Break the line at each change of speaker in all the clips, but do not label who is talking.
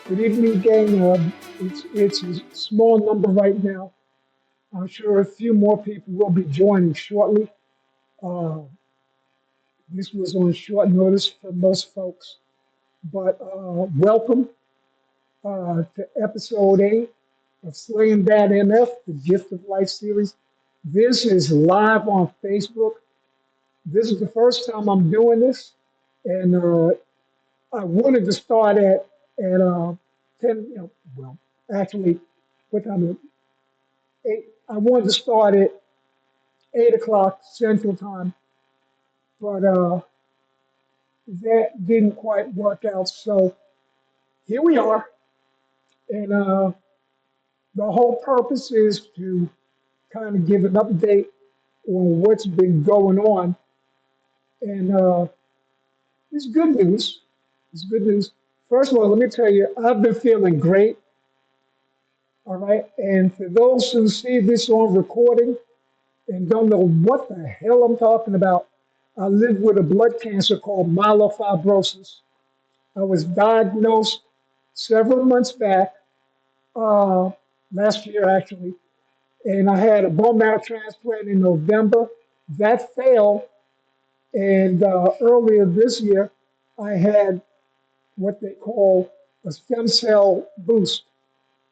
Good evening, gang. It's a small number right now. I'm sure a few more people will be joining shortly. Uh, this was on short notice for most folks, but welcome to episode 8 of Slayin MF, the Gift of Life series. This is live on Facebook. This is the first time I'm doing this, and I wanted to start at 10. Well, actually, what time is it? 8. I wanted to start at 8 o'clock Central Time, but that didn't quite work out. So here we are, and the whole purpose is to kind of give an update on what's been going on, and it's good news. It's good news. First of all, let me tell you, I've been feeling great. All right, and for those who see this on recording and don't know what the hell I'm talking about, I live with a blood cancer called myelofibrosis. I was diagnosed several months back, uh, last year actually, and I had a bone marrow transplant in November. That failed, and earlier this year, I had what they call a stem cell boost.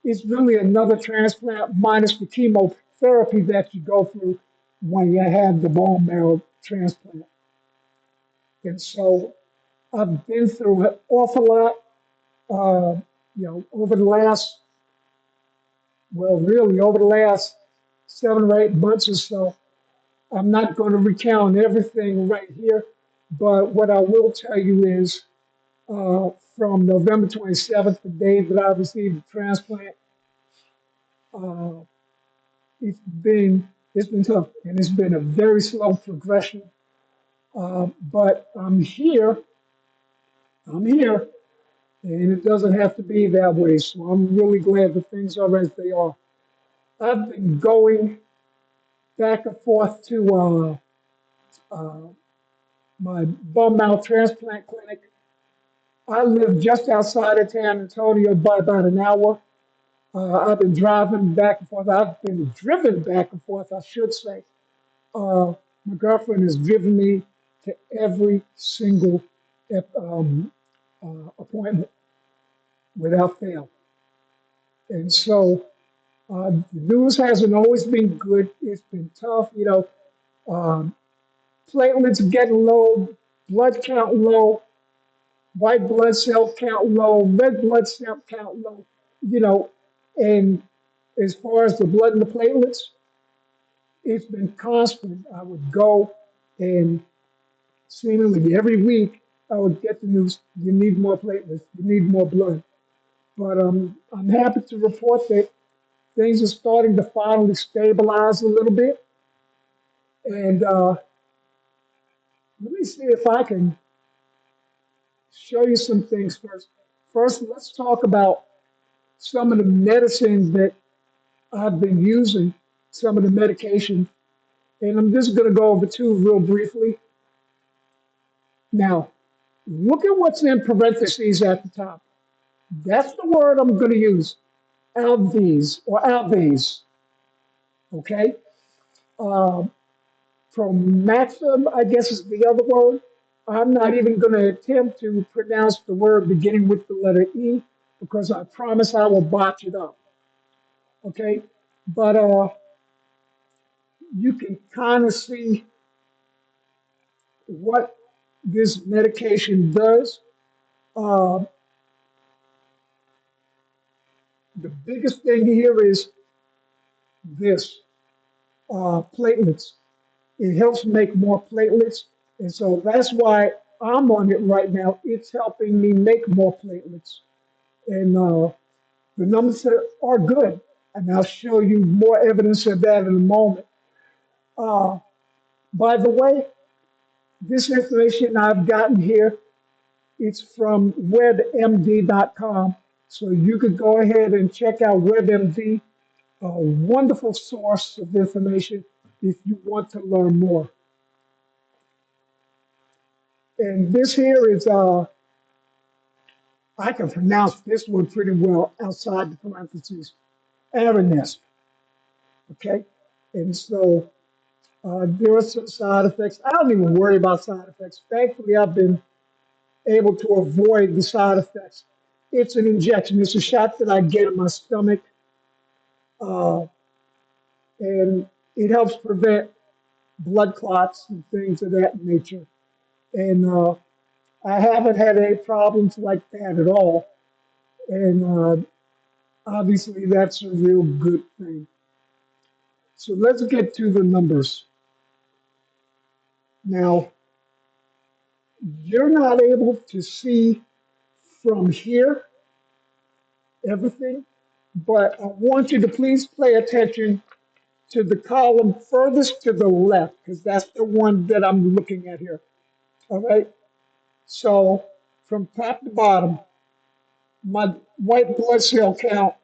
It's really another transplant minus the chemotherapy that you go through when you have the bone marrow transplant. And so I've been through an awful lot, uh, over the last, well, really over the last 7 or 8 months or so. I'm not going to recount everything right here, but what I will tell you is uh, from November 27th, the day that I received the transplant, uh, it's been it's been tough, and it's been a very slow progression. But I'm here. I'm here, and it doesn't have to be that way. So I'm really glad that things are as they are. I've been going back and forth to uh, my bone marrow transplant clinic. I live just outside of San Antonio by about an hour. I've been driving back and forth. I've been driven back and forth, I should say. My girlfriend has driven me to every single appointment without fail. And so the news hasn't always been good. It's been tough. Um, platelets getting low, blood count low, white blood cell count low, red blood cell count low, you know, and as far as the blood and the platelets, it's been constant. I would go and seemingly every week I would get the news, you need more platelets, you need more blood. But I'm happy to report that things are starting to finally stabilize a little bit. And let me see if I can show you some things first. First, let's talk about some of the medicine that I've been using, some of the medication. And I'm just going to go over two real briefly. Now, look at what's in parentheses at the top. That's the word I'm going to use, Alves or Alves, okay? Uh, Maxim, I guess is the other word. I'm not even going to attempt to pronounce the word beginning with the letter E because I promise I will botch it up, okay? But you can kind of see what this medication does. Uh, the biggest thing here is this platelets. It helps make more platelets. And so that's why I'm on it right now. It's helping me make more platelets. And the numbers are good. And I'll show you more evidence of that in a moment. Uh, by the way, this information I've gotten here, it's from webmd.com. So you could go ahead and check out WebMD, a wonderful source of information if you want to learn more. And this here is, I can pronounce this one pretty well outside the parentheses. Aranesp, okay? And so there are some side effects. I don't even worry about side effects. Thankfully, I've been able to avoid the side effects. It's an injection. It's a shot that I get in my stomach, uh, and it helps prevent blood clots and things of that nature. And I haven't had any problems like that at all. And obviously, that's a real good thing. So let's get to the numbers. Now, you're not able to see from here everything, but I want you to please pay attention to the column furthest to the left, because that's the one that I'm looking at here. All right. So from top to bottom, my white blood cell count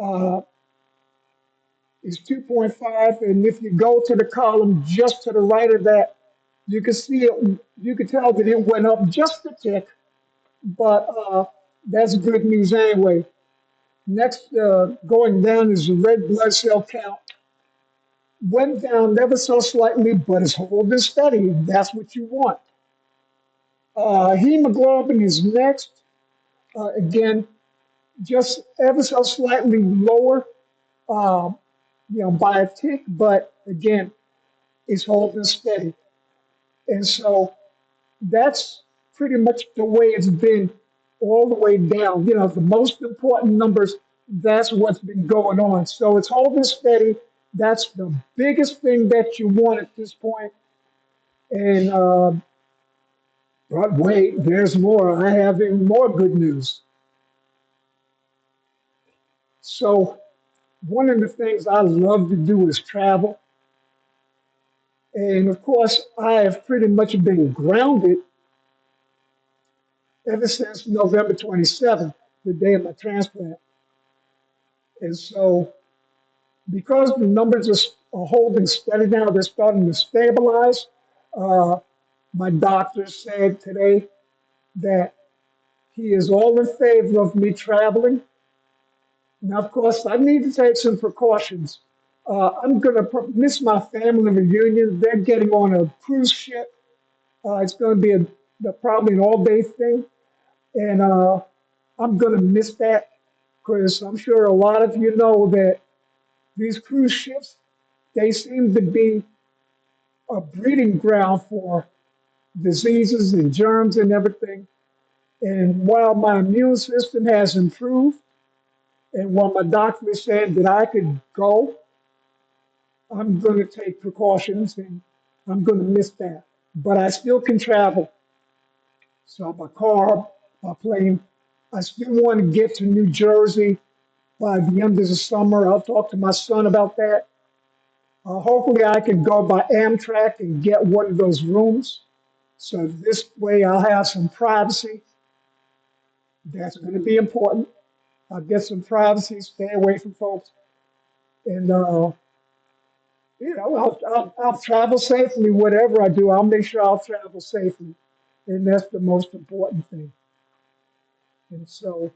uh, is 2.5, and if you go to the column just to the right of that, you can see it. You can tell that it went up just a tick, but that's good news anyway. Next, going down is the red blood cell count. Went down ever so slightly, but it's holding steady. That's what you want. Hemoglobin is next. Again, just ever so slightly lower, um, by a tick, but again, it's holding steady. And so that's pretty much the way it's been all the way down. The most important numbers, that's what's been going on. So it's holding steady. That's the biggest thing that you want at this point. And but wait, there's more. I have even more good news. So one of the things I love to do is travel. And of course, I have pretty much been grounded ever since November 27th, the day of my transplant. And so, because the numbers are holding steady now, they're starting to stabilize. Uh, my doctor said today that he is all in favor of me traveling. Now, of course, I need to take some precautions. I'm going to miss my family reunion. They're getting on a cruise ship. It's going to be probably an all-day thing, and I'm going to miss that because I'm sure a lot of you know that these cruise ships, they seem to be a breeding ground for diseases and germs and everything. And while my immune system has improved, and while my doctor is saying that I could go, I'm going to take precautions and I'm going to miss that. But I still can travel. So by car, by plane, I still want to get to New Jersey by the end of the summer. I'll talk to my son about that. Hopefully, I can go by Amtrak and get one of those rooms. So this way, I'll have some privacy. That's going to be important. I'll get some privacy, stay away from folks, and I'll travel safely. Whatever I do, I'll make sure I'll travel safely, and that's the most important thing. And so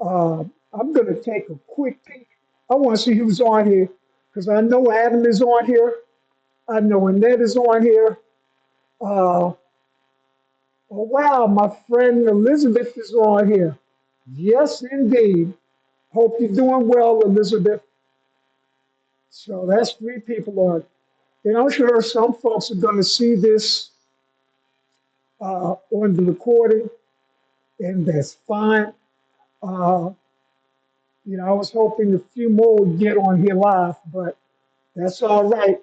uh, I'm going to take a quick peek. I want to see who's on here because I know Adam is on here. I know Annette is on here. Oh wow, my friend Elizabeth is on here. Yes, indeed. Hope you're doing well, Elizabeth. So that's three people on. And I'm sure some folks are going to see this on the recording, and that's fine. Uh, I was hoping a few more would get on here live, but that's all right.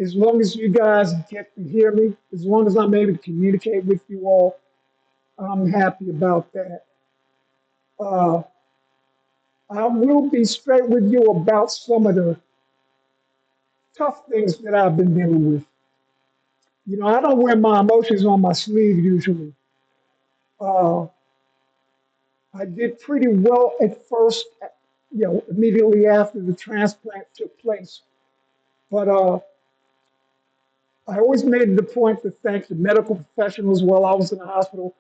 As long as you guys get to hear me, as long as I'm able to communicate with you all, I'm happy about that. Uh, I will be straight with you about some of the tough things that I've been dealing with. I don't wear my emotions on my sleeve usually. Uh, I did pretty well at first, immediately after the transplant took place. But I always made it a point to thank the medical professionals while I was in the hospital.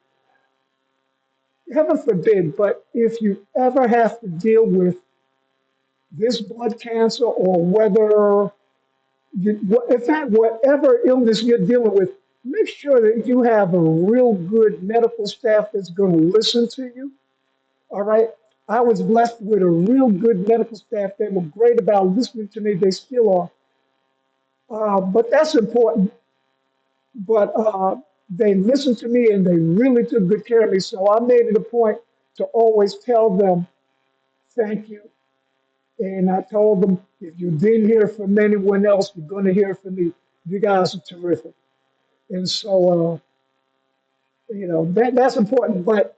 heaven forbid, but if you ever have to deal with this blood cancer or whether in fact, whatever illness you're dealing with, make sure that you have a real good medical staff that's going to listen to you. All right. I was blessed with a real good medical staff. They were great about listening to me. They still are. But that's important. But they listened to me and they really took good care of me. So I made it a point to always tell them thank you. And I told them, if you didn't hear from anyone else, you're going to hear from me. You guys are terrific. And so, that's important. But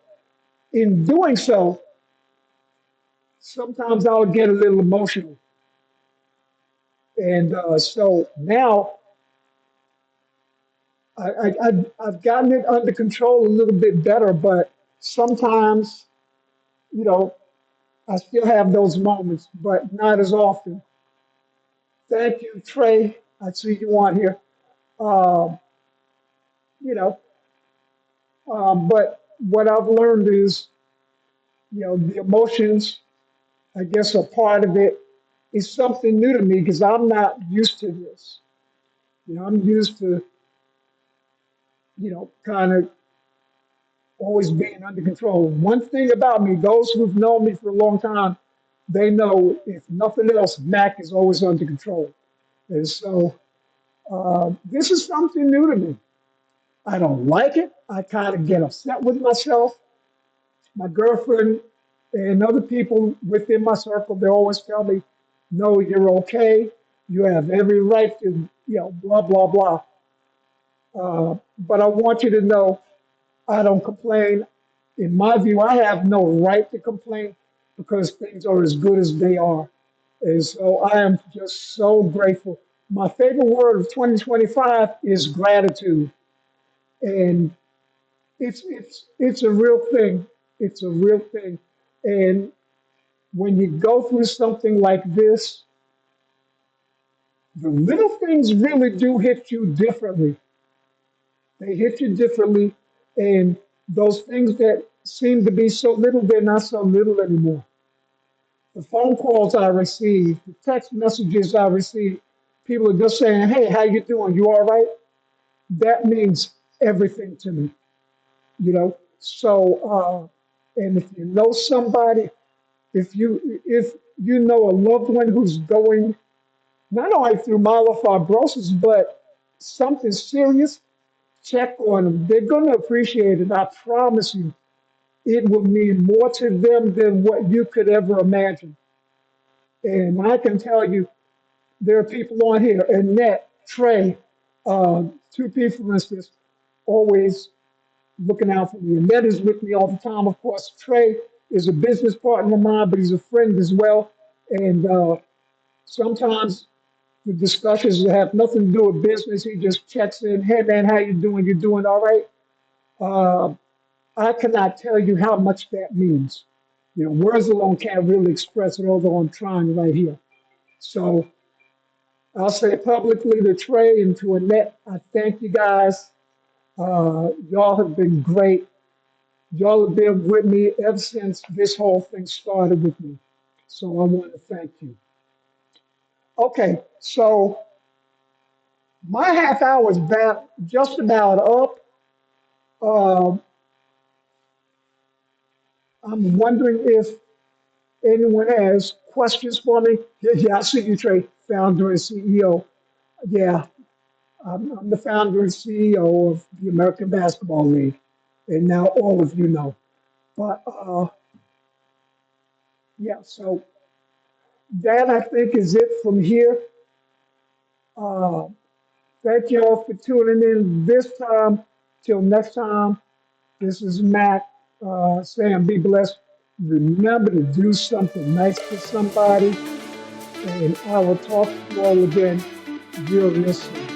in doing so, sometimes I'll get a little emotional. And so now I've gotten it under control a little bit better, but sometimes, you know, I still have those moments, but not as often. Thank you, Trey. I see you on here. Um, you know, but what I've learned is, the emotions, I guess, are part of it. It's something new to me because I'm not used to this. I'm used to, kind of always being under control. One thing about me, those who've known me for a long time, they know if nothing else, Mac is always under control. And so this is something new to me. I don't like it. I kind of get upset with myself. My girlfriend and other people within my circle, they always tell me, no, you're okay. You have every right to, blah, blah, blah. But I want you to know I don't complain. In my view, I have no right to complain because things are as good as they are. And so I am just so grateful. My favorite word of 2025 is gratitude. And it's a real thing. It's a real thing. And when you go through something like this, the little things really do hit you differently. They hit you differently. And those things that seem to be so little, they're not so little anymore. The phone calls I receive, the text messages I receive, people are just saying, hey, how you doing? You all right? That means everything to me, So, and if you know somebody, if you know a loved one who's going not only through myelofibrosis, but something serious, check on them. They're going to appreciate it. I promise you, it will mean more to them than what you could ever imagine. And I can tell you, there are people on here, Annette, Trey, two people, for instance, always looking out for me. Annette is with me all the time. Of course, Trey is a business partner of mine, but he's a friend as well. And sometimes the discussions have nothing to do with business. He just checks in, hey man, how you doing? You doing all right? Uh, I cannot tell you how much that means. Words alone can't really express it, although I'm trying right here. So I'll say publicly to Trey and to Annette, I thank you guys. Y'all have been great. Y'all have been with me ever since this whole thing started with me. So I want to thank you. Okay, so my half hour is just about up. Uh, I'm wondering if anyone has questions for me. Yeah, yeah, I see you, Trey, founder and CEO. Yeah, I'm the founder and CEO of the American Basketball League, and now all of you know. But yeah, so that I think is it from here. Uh, Thank you all for tuning in this time. Till next time, this is Matt saying be blessed. Remember to do something nice for somebody, and I will talk to you all again real soon.